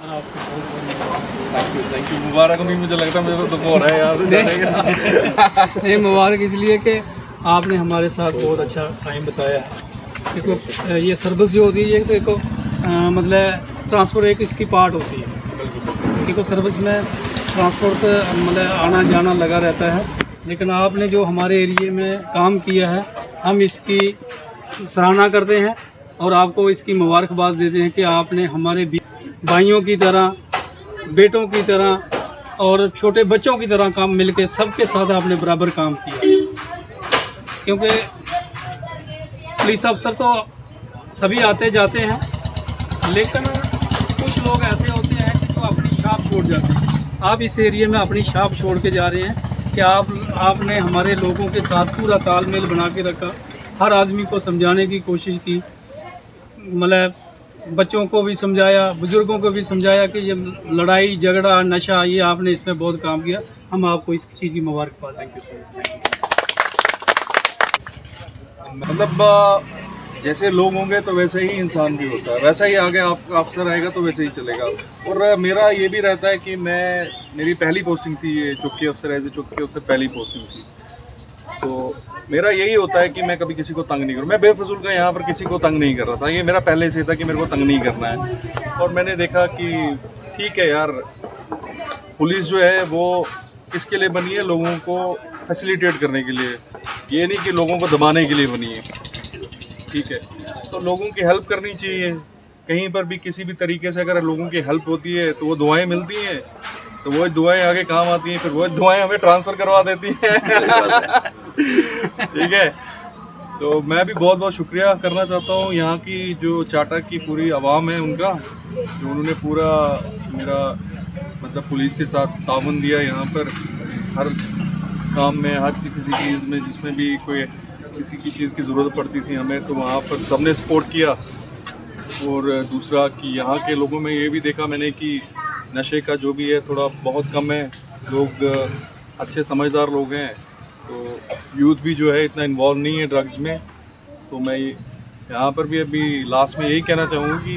Thank you. मुबारक नहीं, मुझे लगता है मुझे तो दुख हो रहा है यहाँ से जाने का। नहीं, मुबारक इसलिए कि आपने हमारे साथ बहुत अच्छा टाइम बताया। देखो ये सर्विस जो होती है, तो देखो मतलब ट्रांसपोर्ट एक इसकी पार्ट होती है। देखो सर्विस में ट्रांसपोर्ट मतलब आना जाना लगा रहता है, लेकिन आपने जो हमारे एरिए में काम किया है, हम इसकी सराहना करते हैं और आपको इसकी मुबारकबाद देते हैं कि आपने हमारे भाइयों की तरह, बेटों की तरह और छोटे बच्चों की तरह काम मिलके सबके साथ आपने बराबर काम किया। क्योंकि पुलिस अफसर तो सभी आते जाते हैं, लेकिन कुछ लोग ऐसे होते हैं कि तो अपनी छाप छोड़ जाते हैं। आप इस एरिया में अपनी छाप छोड़ के जा रहे हैं कि आपने हमारे लोगों के साथ पूरा तालमेल बना के रखा, हर आदमी को समझाने की कोशिश की, मतलब बच्चों को भी समझाया, बुजुर्गों को भी समझाया कि ये लड़ाई झगड़ा नशा, ये आपने इसमें बहुत काम किया। हम आपको इस चीज़ की मुबारकबाद देंगे। मतलब जैसे लोग होंगे तो वैसे ही इंसान भी होता है, वैसा ही आगे आप अफसर आएगा तो वैसे ही चलेगा। और मेरा ये भी रहता है कि मेरी पहली पोस्टिंग थी ये चौकी अफसर, एज ए चौकी अफसर पहली पोस्टिंग थी, तो मेरा यही होता है कि मैं कभी किसी को तंग नहीं करूँ। मैं बेफजूल का यहाँ पर किसी को तंग नहीं कर रहा था, ये मेरा पहले से था कि मेरे को तंग नहीं करना है। और मैंने देखा कि ठीक है यार, पुलिस जो है वो किसके लिए बनी है? लोगों को फैसिलिटेट करने के लिए, ये नहीं कि लोगों को दबाने के लिए बनी है। ठीक है, तो लोगों की हेल्प करनी चाहिए। कहीं पर भी किसी भी तरीके से अगर लोगों की हेल्प होती है तो वो दुआएं मिलती हैं, तो वो दुआएं आगे काम आती हैं, फिर वो दुआएं हमें ट्रांसफ़र करवा देती हैं। ठीक है, तो मैं भी बहुत बहुत शुक्रिया करना चाहता हूँ यहाँ की जो चाटा की पूरी आवाम है उनका, जो उन्होंने पूरा मेरा मतलब पुलिस के साथ ताउन दिया यहाँ पर हर काम में, हर किसी चीज़ में, जिसमें भी कोई किसी की चीज़ की ज़रूरत पड़ती थी हमें, तो वहाँ पर सबने सपोर्ट किया। और दूसरा कि यहाँ के लोगों में ये भी देखा मैंने कि नशे का जो भी है थोड़ा बहुत कम है, लोग अच्छे समझदार लोग हैं, तो यूथ भी जो है इतना इन्वॉल्व नहीं है ड्रग्स में। तो मैं यहाँ पर भी अभी लास्ट में यही कहना चाहूँगा कि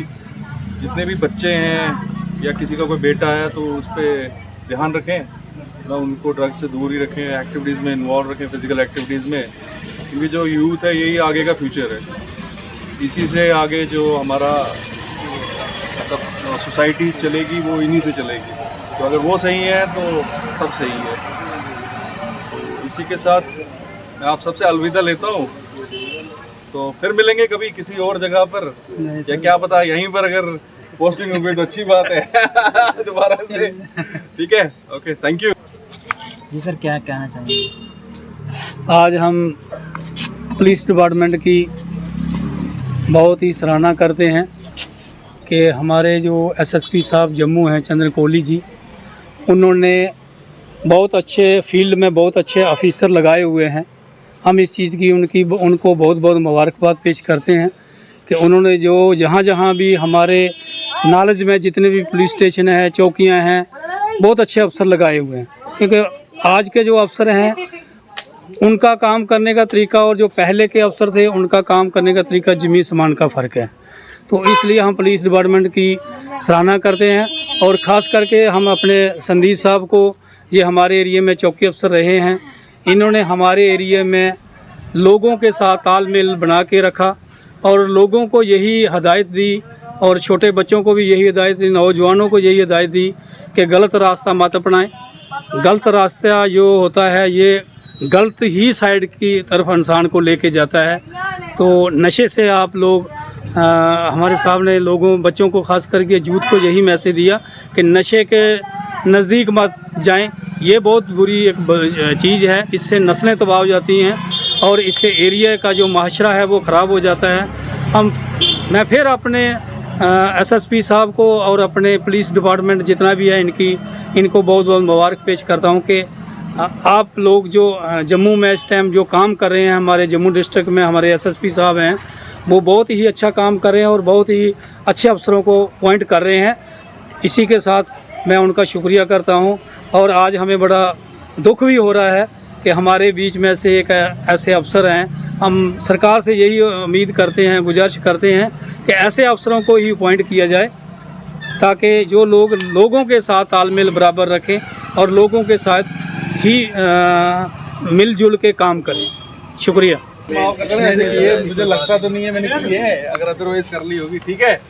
जितने भी बच्चे हैं या किसी का कोई बेटा है तो उस पर ध्यान रखें, ना उनको ड्रग्स से दूर ही रखें, एक्टिविटीज़ में इन्वॉल्व रखें, फिज़िकल एक्टिविटीज़ में, क्योंकि जो यूथ है यही आगे का फ्यूचर है। इसी से आगे जो हमारा मतलब सोसाइटी चलेगी वो इन्हीं से चलेगी, तो अगर वो सही है तो सब सही है। तो इसी के साथ मैं आप सबसे अलविदा लेता हूँ, तो फिर मिलेंगे कभी किसी और जगह पर, या क्या पता यहीं पर अगर पोस्टिंग हो गई तो अच्छी बात है दोबारा से। ठीक है, ओके, थैंक यू। जी सर, क्या कहना चाहेंगे? आज हम पुलिस डिपार्टमेंट की बहुत ही सराहना करते हैं कि हमारे जो एसएसपी साहब जम्मू हैं चंद्र कोहली जी, उन्होंने बहुत अच्छे फील्ड में बहुत अच्छे ऑफिसर लगाए हुए हैं। हम इस चीज़ की उनको बहुत बहुत मुबारकबाद पेश करते हैं कि उन्होंने जो जहाँ जहाँ भी हमारे नॉलेज में जितने भी पुलिस स्टेशन हैं, चौकियाँ हैं, बहुत अच्छे अफसर लगाए हुए हैं। क्योंकि आज के जो अफसर हैं उनका काम करने का तरीका और जो पहले के अफसर थे उनका काम करने का तरीका ज़मीन आसमान का फ़र्क है। तो इसलिए हम पुलिस डिपार्टमेंट की सराहना करते हैं, और ख़ास करके हम अपने संदीप साहब को, ये हमारे एरिया में चौकी अफसर रहे हैं, इन्होंने हमारे एरिया में लोगों के साथ तालमेल बना के रखा और लोगों को यही हिदायत दी, और छोटे बच्चों को भी यही हिदायत दी, नौजवानों को यही हिदायत दी कि गलत रास्ता मत अपनाएं। गलत रास्ता जो होता है ये गलत ही साइड की तरफ इंसान को लेके जाता है। तो नशे से आप लोग हमारे साहब ने लोगों बच्चों को खास करके यूथ को यही मैसेज दिया कि नशे के नज़दीक मत जाएं। ये बहुत बुरी एक चीज़ है, इससे नस्लें तबाह हो जाती हैं और इससे एरिया का जो माशरा है वो ख़राब हो जाता है। मैं फिर अपने एसएसपी साहब को और अपने पुलिस डिपार्टमेंट जितना भी है इनको बहुत बहुत मुबारक पेश करता हूँ कि आप लोग जो जम्मू में इस टाइम जो काम कर रहे हैं, हमारे जम्मू डिस्ट्रिक्ट में हमारे एसएसपी साहब हैं, वो बहुत ही अच्छा काम कर रहे हैं और बहुत ही अच्छे अफसरों को अपॉइंट कर रहे हैं। इसी के साथ मैं उनका शुक्रिया करता हूं, और आज हमें बड़ा दुख भी हो रहा है कि हमारे बीच में से एक ऐसे अफसर हैं। हम सरकार से यही उम्मीद करते हैं, गुजारिश करते हैं कि ऐसे अफसरों को ही अपॉइंट किया जाए ताकि जो लोग लोगों के साथ तालमेल बराबर रखें और लोगों के साथ ही मिलजुल के काम करें। शुक्रिया। माफ कर देना, ऐसे किए मुझे लगता तो नहीं है मैंने की है, अगर अदरवाइज कर ली होगी। ठीक है।